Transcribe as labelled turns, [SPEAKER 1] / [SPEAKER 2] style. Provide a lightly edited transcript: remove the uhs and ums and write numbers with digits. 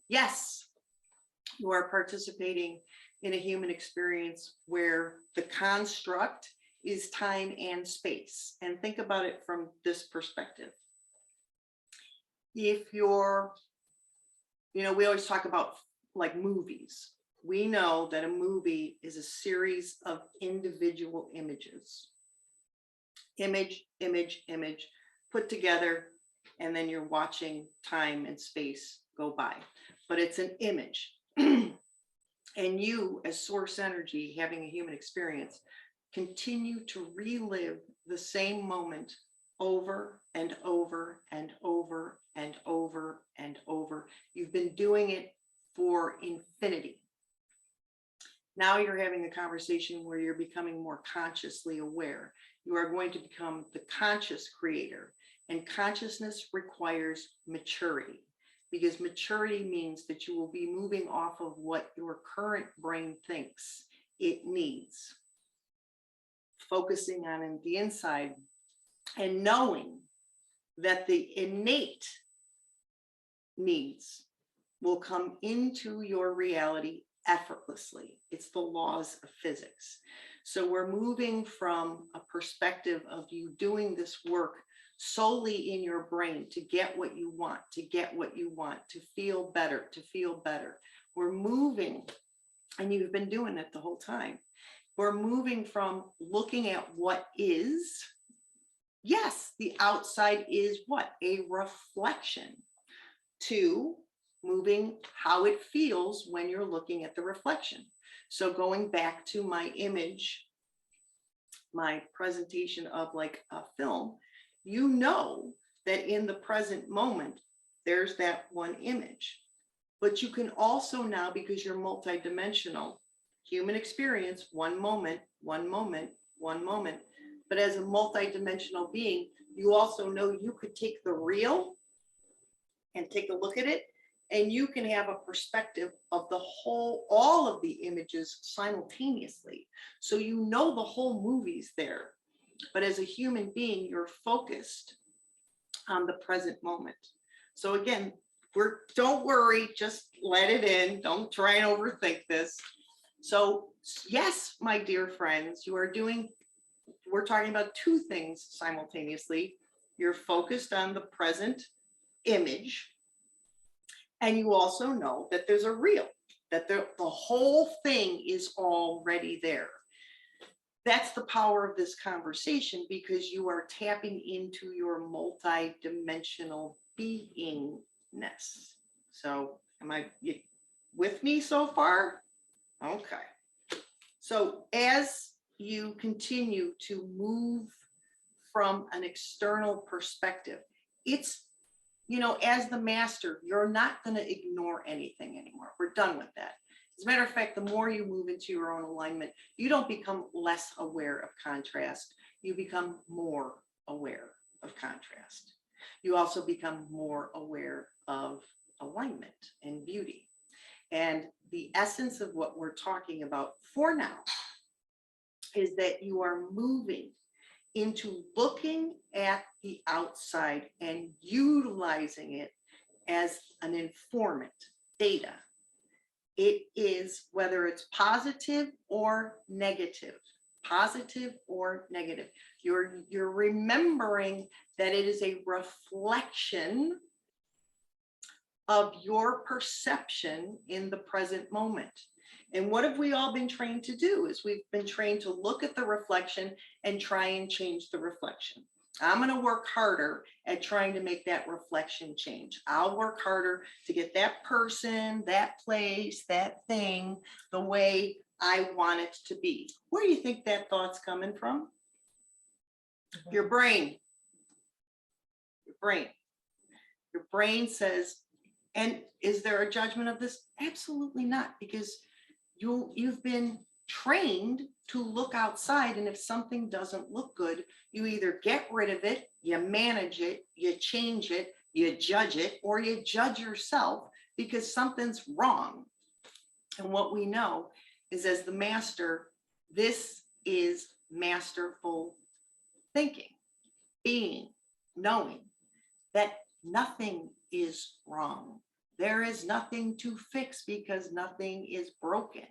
[SPEAKER 1] Yes, you are participating in a human experience where the construct is time and space. And think about it from this perspective. If you're, we always talk about like movies. We know that a movie is a series of individual images. Image, image, image, put together, and then you're watching time and space go by. But it's an image. And you, as source energy, having a human experience, continue to relive the same moment over and over and over and over and over. You've been doing it for infinity. Now you're having a conversation where you're becoming more consciously aware. You are going to become the conscious creator, and consciousness requires maturity, because maturity means that you will be moving off of what your current brain thinks it needs, focusing on the inside and knowing that the innate needs will come into your reality effortlessly. It's the laws of physics. So we're moving from a perspective of you doing this work solely in your brain to get what you want, to feel better, We're moving, and you've been doing it the whole time. We're moving from looking at what is. Yes, the outside is what? A reflection, to moving how it feels when you're looking at the reflection. So going back to my image, my presentation of like a film, you know that in the present moment, there's that one image. But you can also now, because you're multidimensional, human experience, one moment, one moment, one moment. But as a multidimensional being, you also know you could take the real and take a look at it, and you can have a perspective of the whole, all of the images simultaneously. So you know the whole movie's there. But as a human being, you're focused on the present moment. So again, don't worry, just let it in. Don't try and overthink this. So yes, my dear friends, we're talking about two things simultaneously. You're focused on the present image, and you also know that there's a real, that the whole thing is already there. That's the power of this conversation, because you are tapping into your multidimensional beingness. So you with me so far? Okay. So as you continue to move from an external perspective, it's, as the master, you're not going to ignore anything anymore. We're done with that. As a matter of fact, the more you move into your own alignment, you don't become less aware of contrast. You become more aware of contrast. You also become more aware of alignment and beauty. And the essence of what we're talking about for now is that you are moving into looking at the outside and utilizing it as an informant, data. It is, whether it's positive or negative, you're remembering that it is a reflection of your perception in the present moment. And what have we all been trained to do? Is we've been trained to look at the reflection and try and change the reflection. I'm going to work harder at trying to make that reflection change. I'll work harder to get that person, that place, that thing, the way I want it to be. Where do you think that thought's coming from? Your brain. Your brain says, and is there a judgment of this? Absolutely not, because you've been trained to look outside, and if something doesn't look good, you either get rid of it, you manage it, you change it, you judge it, or you judge yourself because something's wrong. And what we know is, as the master, this is masterful thinking, being, knowing that nothing is wrong. There is nothing to fix because nothing is broken.